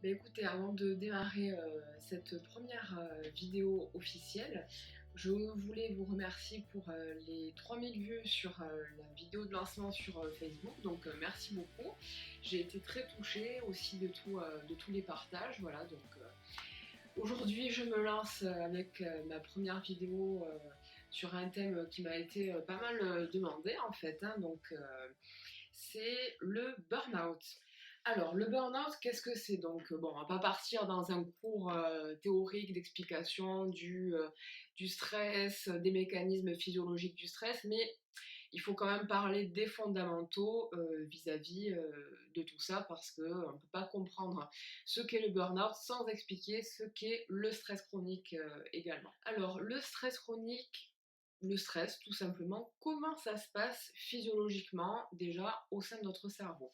Écoutez, avant de démarrer cette première vidéo officielle, je voulais vous remercier pour les 3000 vues sur la vidéo de lancement sur Facebook, donc merci beaucoup. J'ai été très touchée aussi de tous les partages, voilà, donc aujourd'hui je me lance avec ma première vidéo sur un thème qui m'a été pas mal demandé en fait, hein, donc c'est le burn-out. Alors, le burn-out, qu'est-ce que c'est? Donc, bon, on va pas partir dans un cours théorique d'explication du stress, des mécanismes physiologiques du stress, mais il faut quand même parler des fondamentaux vis-à-vis de tout ça parce qu'on ne peut pas comprendre ce qu'est le burn-out sans expliquer ce qu'est le stress chronique également. Alors, le stress chronique, le stress, tout simplement, comment ça se passe physiologiquement déjà au sein de notre cerveau?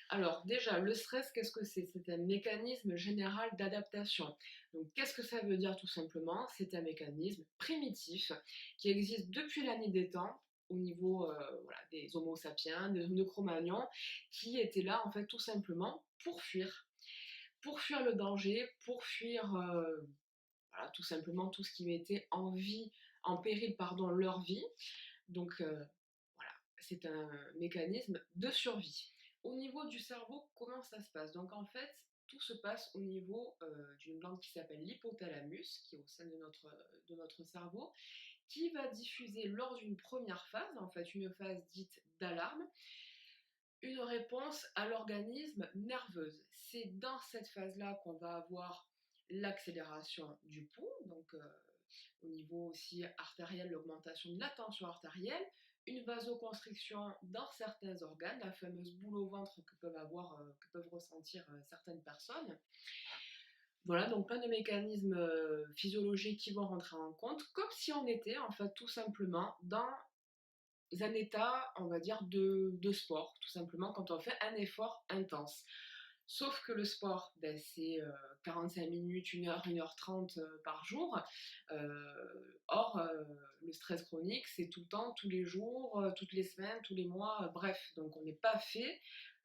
Alors déjà, le stress, qu'est-ce que c'est? C'est un mécanisme général d'adaptation. Donc qu'est-ce que ça veut dire tout simplement? C'est un mécanisme primitif qui existe depuis la nuit des temps au niveau voilà, des Homo sapiens, de Cro-Magnons, qui étaient là en fait tout simplement pour fuir le danger, pour fuir voilà, tout simplement tout ce qui mettait en péril pardon, leur vie. Donc voilà, c'est un mécanisme de survie. Au niveau du cerveau, comment ça se passe? Donc en fait, tout se passe au niveau d'une glande qui s'appelle l'hypothalamus, qui est au sein de notre cerveau, qui va diffuser lors d'une première phase, en fait une phase dite d'alarme, une réponse à l'organisme nerveuse. C'est dans cette phase-là qu'on va avoir l'accélération du pouls, donc au niveau aussi artériel, l'augmentation de la tension artérielle, une vasoconstriction dans certains organes, la fameuse boule au ventre que peuvent ressentir certaines personnes. Voilà, donc plein de mécanismes physiologiques qui vont rentrer en compte, comme si on était en fait tout simplement dans un état, on va dire, de sport, tout simplement, quand on fait un effort intense. Sauf que le sport, ben, c'est 45 minutes, 1 heure par jour. Or, le stress chronique, c'est tout le temps, tous les jours, toutes les semaines, tous les mois, bref. Donc, on n'est pas fait,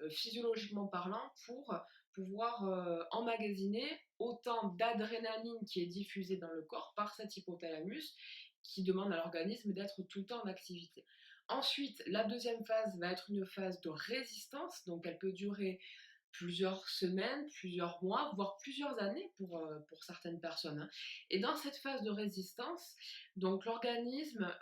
physiologiquement parlant, pour pouvoir emmagasiner autant d'adrénaline qui est diffusée dans le corps par cet hypothalamus qui demande à l'organisme d'être tout le temps en activité. Ensuite, la deuxième phase va être une phase de résistance, donc elle peut durer plusieurs semaines, plusieurs mois, voire plusieurs années pour certaines personnes, hein. Et dans cette phase de résistance, donc l'organisme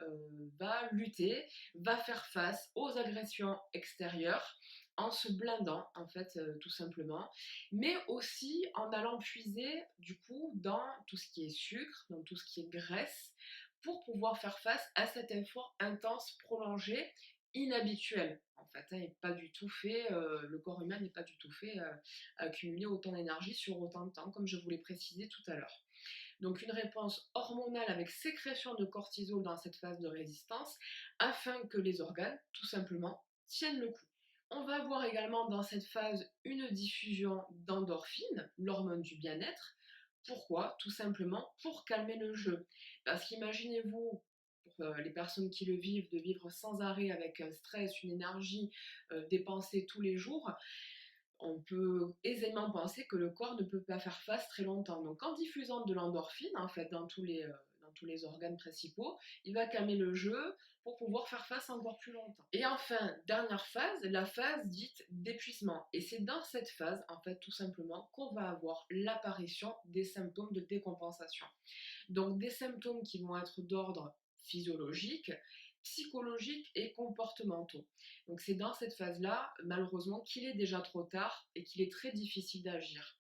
va lutter, va faire face aux agressions extérieures en se blindant en fait tout simplement, mais aussi en allant puiser du coup dans tout ce qui est sucre, dans tout ce qui est graisse, pour pouvoir faire face à cet effort intense, prolongé, inhabituel en fait, hein, et pas du tout fait, le corps humain n'est pas du tout fait à accumuler autant d'énergie sur autant de temps, comme je vous l'ai précisé tout à l'heure. Donc une réponse hormonale avec sécrétion de cortisol dans cette phase de résistance, afin que les organes, tout simplement, tiennent le coup. On va avoir également dans cette phase une diffusion d'endorphine, l'hormone du bien-être. Pourquoi? Tout simplement pour calmer le jeu. Parce qu'imaginez-vous, pour les personnes qui le vivent, de vivre sans arrêt avec un stress, une énergie dépensée tous les jours, on peut aisément penser que le corps ne peut pas faire face très longtemps. Donc en diffusant de l'endorphine, en fait, dans tous les organes principaux, il va calmer le jeu pour pouvoir faire face encore plus longtemps. Et enfin, dernière phase, la phase dite d'épuisement. Et c'est dans cette phase, en fait, tout simplement, qu'on va avoir l'apparition des symptômes de décompensation. Donc des symptômes qui vont être d'ordre physiologique, psychologiques et comportementaux. Donc c'est dans cette phase-là, malheureusement, qu'il est déjà trop tard et qu'il est très difficile d'agir.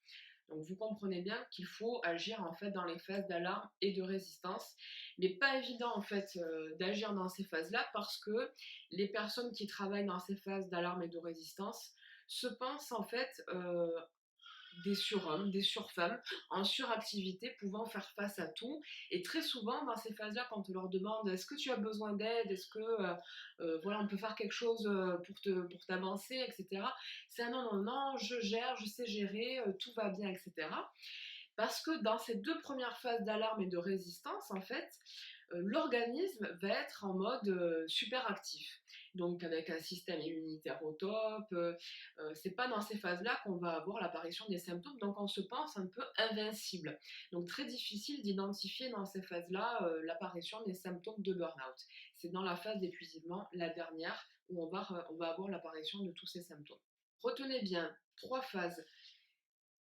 Donc vous comprenez bien qu'il faut agir en fait dans les phases d'alarme et de résistance, mais pas évident en fait d'agir dans ces phases-là parce que les personnes qui travaillent dans ces phases d'alarme et de résistance se pensent en fait des surhommes, des surfemmes, en suractivité, pouvant faire face à tout. Et très souvent, dans ces phases-là, quand on leur demande est-ce que tu as besoin d'aide, est-ce que voilà, on peut faire quelque chose pour t'avancer, etc. C'est un non, non, non, je gère, je sais gérer, tout va bien, etc. Parce que dans ces deux premières phases d'alarme et de résistance, en fait, l'organisme va être en mode super actif. donc avec un système immunitaire au top. C'est pas dans ces phases-là qu'on va avoir l'apparition des symptômes, donc on se pense un peu invincible. Donc très difficile d'identifier dans ces phases-là l'apparition des symptômes de burn-out. C'est dans la phase d'épuisement, la dernière, où on va avoir l'apparition de tous ces symptômes. Retenez bien 3 phases: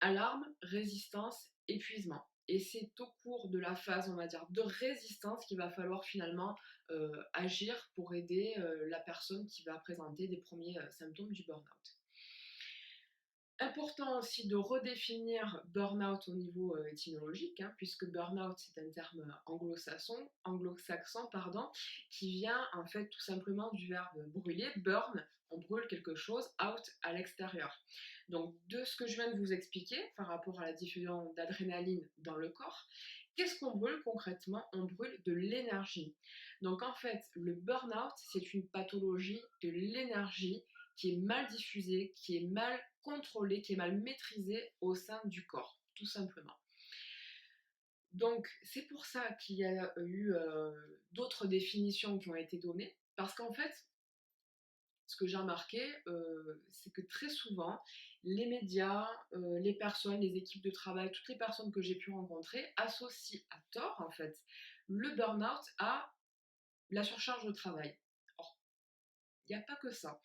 alarme, résistance, épuisement. Et c'est au cours de la phase, on va dire, de résistance qu'il va falloir finalement agir pour aider la personne qui va présenter des premiers symptômes du burn-out. Important aussi de redéfinir burn-out au niveau étymologique, hein, puisque burn-out c'est un terme anglo-saxon pardon, qui vient en fait tout simplement du verbe brûler, burn, on brûle quelque chose, out à l'extérieur. Donc de ce que je viens de vous expliquer par rapport à la diffusion d'adrénaline dans le corps, qu'est-ce qu'on brûle concrètement? On brûle de l'énergie. Donc en fait, le burn-out c'est une pathologie de l'énergie qui est mal diffusée, qui est mal contrôlée, qui est mal maîtrisée au sein du corps, tout simplement. Donc c'est pour ça qu'il y a eu d'autres définitions qui ont été données, parce qu'en fait, ce que j'ai remarqué, c'est que très souvent, les médias, les personnes, les équipes de travail, toutes les personnes que j'ai pu rencontrer associent à tort, en fait, le burn-out à la surcharge de travail. Or, il n'y a pas que ça.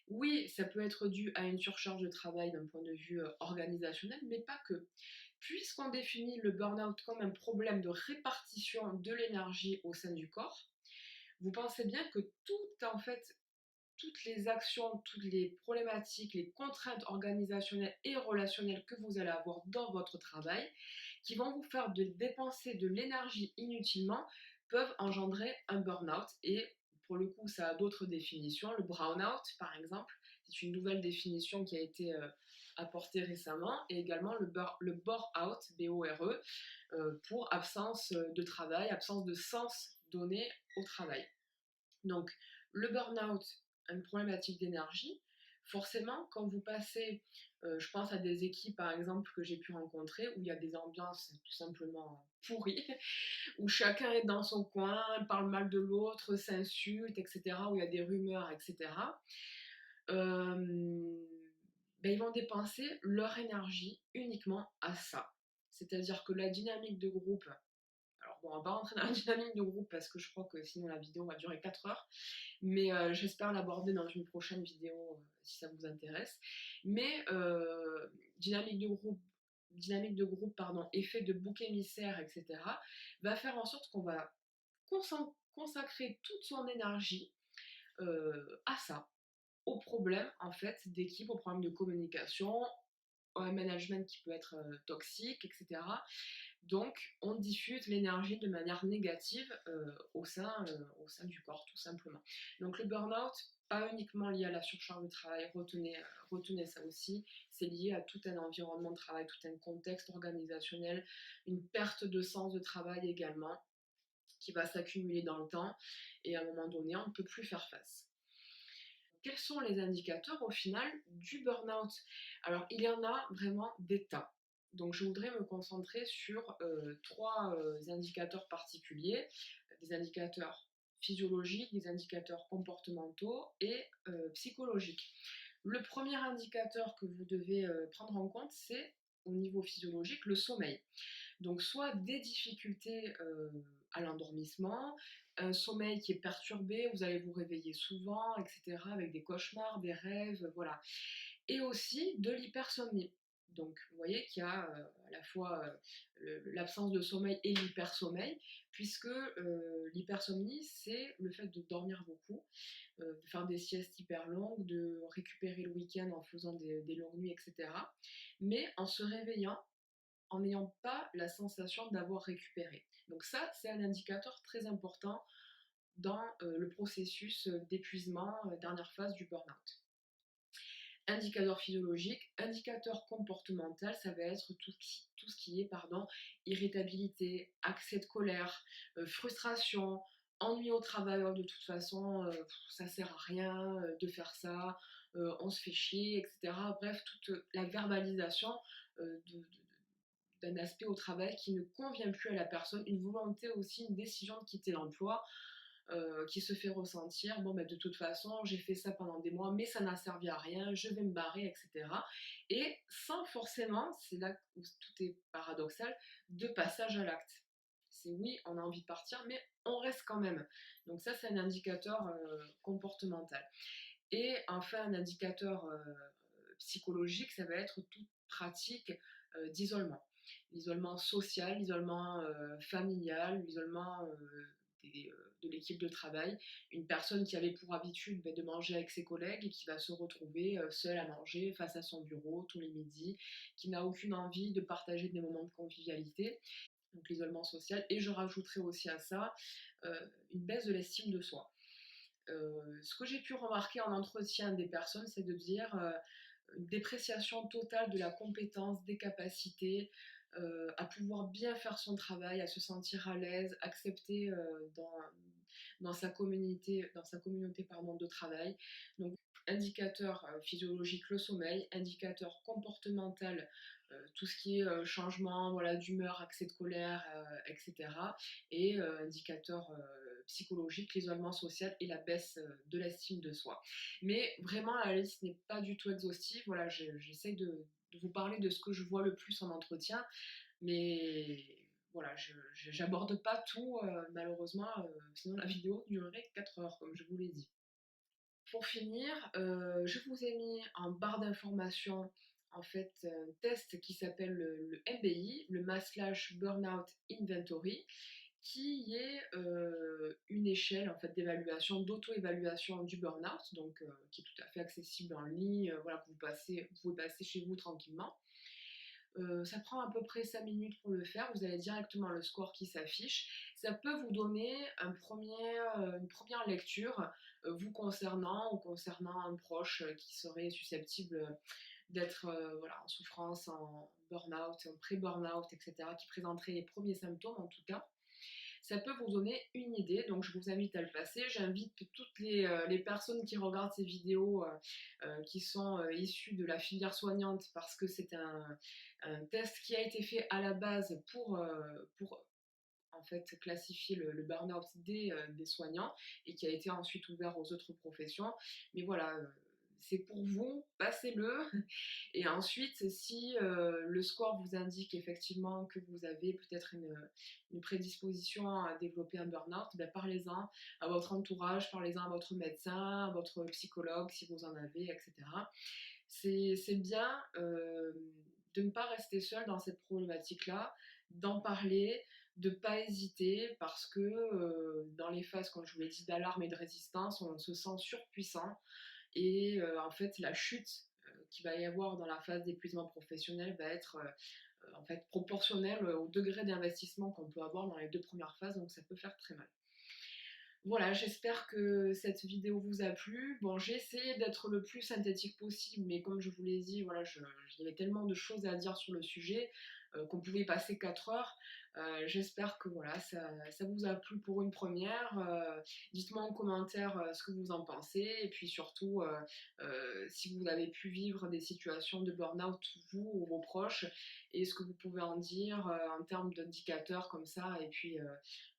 Oui, ça peut être dû à une surcharge de travail d'un point de vue organisationnel, mais pas que. Puisqu'on définit le burn-out comme un problème de répartition de l'énergie au sein du corps, vous pensez bien que en fait, toutes les actions, toutes les problématiques, les contraintes organisationnelles et relationnelles que vous allez avoir dans votre travail, qui vont vous faire dépenser de l'énergie inutilement, peuvent engendrer un burn-out. Et pour le coup, ça a d'autres définitions. Le brown-out, par exemple, c'est une nouvelle définition qui a été apportée récemment. Et également le bore-out, B-O-R-E, pour absence de travail, absence de sens donné au travail. Donc, le burn-out, une problématique d'énergie. Forcément, quand vous passez, je pense à des équipes par exemple que j'ai pu rencontrer où il y a des ambiances tout simplement pourries, où chacun est dans son coin, parle mal de l'autre, s'insulte, etc., où il y a des rumeurs, etc., ils vont dépenser leur énergie uniquement à ça. C'est-à-dire que la dynamique de groupe, alors bon, on va pas rentrer dans la dynamique de groupe parce que je crois que sinon la vidéo va durer 4 heures, mais j'espère l'aborder dans une prochaine vidéo si ça vous intéresse. Mais dynamique de groupe, pardon, effet de bouc émissaire, etc., va faire en sorte qu'on va consacrer toute son énergie à ça, aux problèmes en fait d'équipe, aux problèmes de communication, un management qui peut être toxique, etc. Donc, on diffuse l'énergie de manière négative au sein du corps, tout simplement. Donc, le burn-out, pas uniquement lié à la surcharge de travail, retenez ça aussi, c'est lié à tout un environnement de travail, tout un contexte organisationnel, une perte de sens de travail également, qui va s'accumuler dans le temps, et à un moment donné, on ne peut plus faire face. Quels sont les indicateurs au final du burn-out? Alors, il y en a vraiment des tas. Donc, je voudrais me concentrer sur 3 indicateurs particuliers, des indicateurs physiologiques, des indicateurs comportementaux et psychologiques. Le premier indicateur que vous devez prendre en compte, c'est au niveau physiologique, le sommeil. Donc soit des difficultés à l'endormissement, un sommeil qui est perturbé, vous allez vous réveiller souvent, etc., avec des cauchemars, des rêves, voilà. Et aussi de l'hypersomnie. Donc vous voyez qu'il y a à la fois l'absence de sommeil et l'hypersommeil, puisque l'hypersomnie, c'est le fait de dormir beaucoup, de faire des siestes hyper longues, de récupérer le week-end en faisant des longues nuits, etc. Mais en se réveillant, en n'ayant pas la sensation d'avoir récupéré. Donc ça, c'est un indicateur très important dans le processus d'épuisement, dernière phase du burn-out. Indicateur physiologique, indicateur comportemental, ça va être tout ce qui est irritabilité, accès de colère, frustration, ennui au travail, de toute façon, ça sert à rien de faire ça, on se fait chier, etc. Bref, toute la verbalisation d'un aspect au travail qui ne convient plus à la personne, une volonté aussi, une décision de quitter l'emploi. qui se fait ressentir, bon, de toute façon, j'ai fait ça pendant des mois, mais ça n'a servi à rien, je vais me barrer, etc. Et sans forcément, c'est là où tout est paradoxal, de passage à l'acte. C'est oui, on a envie de partir, mais on reste quand même. Donc ça, c'est un indicateur comportemental. Et enfin, un indicateur psychologique, ça va être toute pratique d'isolement. L'isolement social, l'isolement familial, l'isolement de l'équipe de travail. Une personne qui avait pour habitude de manger avec ses collègues et qui va se retrouver seule à manger face à son bureau tous les midis, qui n'a aucune envie de partager des moments de convivialité. Donc l'isolement social. Et je rajouterai aussi à ça une baisse de l'estime de soi. Ce que j'ai pu remarquer en entretien des personnes, c'est de dire une dépréciation totale de la compétence, des capacités, à pouvoir bien faire son travail, à se sentir à l'aise, accepté dans sa communauté pardon, de travail. Donc, indicateur physiologique, le sommeil, indicateur comportemental, tout ce qui est changement voilà, d'humeur, accès de colère, etc. Et indicateur psychologique, l'isolement social et la baisse de l'estime de soi. Mais vraiment, la liste n'est pas du tout exhaustive. Voilà, j'essaie de vous parler de ce que je vois le plus en entretien, mais voilà, je n'aborde pas tout, malheureusement, sinon la vidéo durerait 4 heures, comme je vous l'ai dit. Pour finir, je vous ai mis en barre d'informations en fait un test qui s'appelle le MBI, le Maslach Burnout Inventory, qui est une échelle en fait d'évaluation, d'auto-évaluation du burn-out, donc qui est tout à fait accessible en ligne, voilà, que vous pouvez passer chez vous tranquillement. Ça prend à peu près 5 minutes pour le faire, vous avez directement le score qui s'affiche. Ça peut vous donner une première lecture vous concernant ou concernant un proche qui serait susceptible d'être voilà, en souffrance, en burn-out, en pré-burn-out, etc., qui présenterait les premiers symptômes en tout cas. Ça peut vous donner une idée, donc je vous invite à le passer. J'invite toutes les personnes qui regardent ces vidéos qui sont issues de la filière soignante parce que c'est un test qui a été fait à la base pour en fait classifier le burn-out des soignants et qui a été ensuite ouvert aux autres professions. Mais voilà, c'est pour vous, passez-le. Et ensuite, si le score vous indique effectivement que vous avez peut-être une prédisposition à développer un burn-out, ben parlez-en à votre entourage, parlez-en à votre médecin, à votre psychologue si vous en avez, etc. C'est bien de ne pas rester seul dans cette problématique-là, d'en parler, de ne pas hésiter parce que dans les phases, comme je vous l'ai dit, d'alarme et de résistance, on se sent surpuissant et en fait la chute qu'il va y avoir dans la phase d'épuisement professionnel va être en fait proportionnelle au degré d'investissement qu'on peut avoir dans les 2 premières phases, donc ça peut faire très mal. Voilà, j'espère que cette vidéo vous a plu. Bon, j'ai essayé d'être le plus synthétique possible, mais comme je vous l'ai dit, voilà, il y avait tellement de choses à dire sur le sujet qu'on pouvait passer 4 heures. J'espère que voilà, ça vous a plu pour une première. Dites-moi en commentaire ce que vous en pensez et puis surtout si vous avez pu vivre des situations de burn-out vous ou vos proches et ce que vous pouvez en dire en termes d'indicateurs comme ça et puis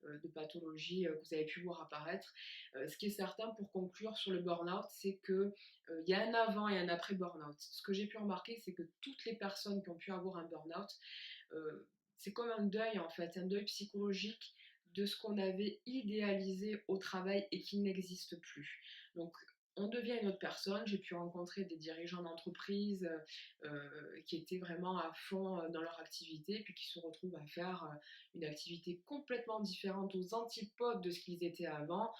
de pathologies que vous avez pu voir apparaître. Ce qui est certain pour conclure sur le burn-out, c'est qu'il y a un avant et un après burn-out. Ce que j'ai pu remarquer, c'est que toutes les personnes qui ont pu avoir un burn-out, c'est comme un deuil en fait, un deuil psychologique de ce qu'on avait idéalisé au travail et qui n'existe plus. Donc on devient une autre personne. J'ai pu rencontrer des dirigeants d'entreprise qui étaient vraiment à fond dans leur activité, puis qui se retrouvent à faire une activité complètement différente aux antipodes de ce qu'ils étaient avant,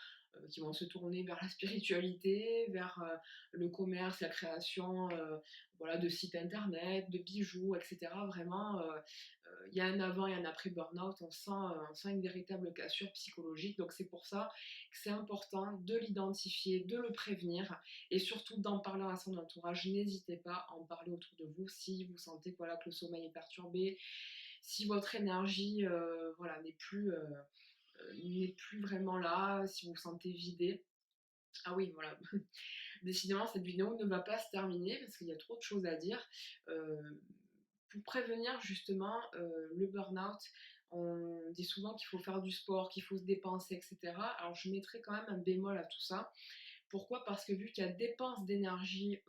qui vont se tourner vers la spiritualité, vers le commerce, la création voilà, de sites internet, de bijoux, etc. Vraiment, il y a un avant et un après burn-out, on sent une véritable cassure psychologique. Donc c'est pour ça que c'est important de l'identifier, de le prévenir et surtout d'en parler à son entourage. N'hésitez pas à en parler autour de vous si vous sentez voilà, que le sommeil est perturbé, si votre énergie voilà, n'est plus vraiment là, si vous vous sentez vidé. Ah oui, voilà. Décidément, cette vidéo ne va pas se terminer parce qu'il y a trop de choses à dire. Pour prévenir justement le burn-out, On dit souvent qu'il faut faire du sport, qu'il faut se dépenser, etc. Alors je mettrai quand même un bémol à tout ça. Pourquoi? Parce que vu qu'il y a dépense d'énergie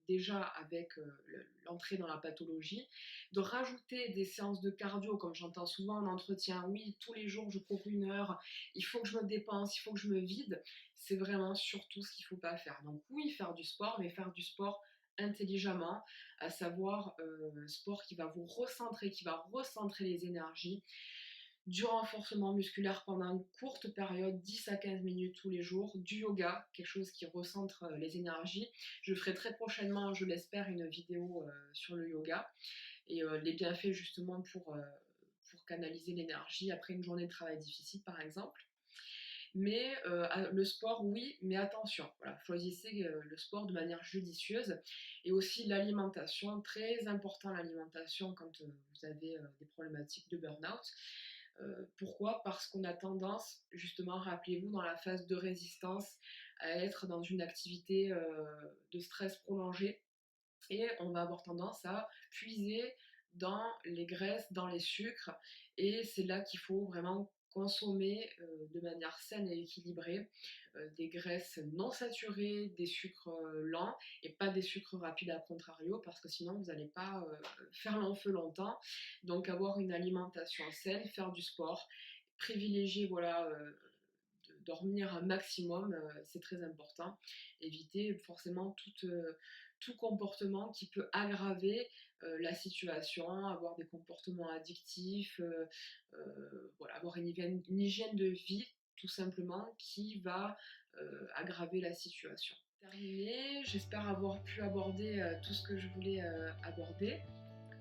déjà avec l'entrée dans la pathologie, de rajouter des séances de cardio, comme j'entends souvent en entretien, oui, tous les jours je cours 1 heure, il faut que je me dépense, il faut que je me vide, c'est vraiment surtout ce qu'il ne faut pas faire. Donc oui, faire du sport, mais faire du sport intelligemment, à savoir un sport qui va vous recentrer, qui va recentrer les énergies, du renforcement musculaire pendant une courte période, 10 à 15 minutes tous les jours, du yoga, quelque chose qui recentre les énergies. Je ferai très prochainement, je l'espère, une vidéo sur le yoga et les bienfaits justement pour canaliser l'énergie après une journée de travail difficile par exemple. Mais le sport, oui, mais attention, voilà, choisissez le sport de manière judicieuse. Et aussi l'alimentation, très important l'alimentation quand vous avez des problématiques de burn-out. Pourquoi? Parce qu'on a tendance, justement, rappelez-vous, dans la phase de résistance, à être dans une activité de stress prolongé et on va avoir tendance à puiser dans les graisses, dans les sucres et c'est là qu'il faut vraiment consommer de manière saine et équilibrée des graisses non saturées, des sucres lents et pas des sucres rapides à contrario parce que sinon vous n'allez pas faire long feu longtemps. Donc avoir une alimentation saine, faire du sport, privilégier voilà, de dormir un maximum, c'est très important. Éviter forcément tout comportement qui peut aggraver la situation, avoir des comportements addictifs, voilà, avoir une hygiène de vie tout simplement qui va aggraver la situation. Terminé, j'espère avoir pu aborder tout ce que je voulais aborder.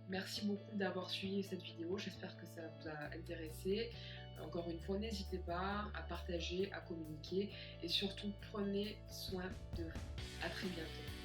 Merci beaucoup d'avoir suivi cette vidéo, j'espère que ça vous a intéressé. Encore une fois, n'hésitez pas à partager, à communiquer et surtout prenez soin de vous. À très bientôt.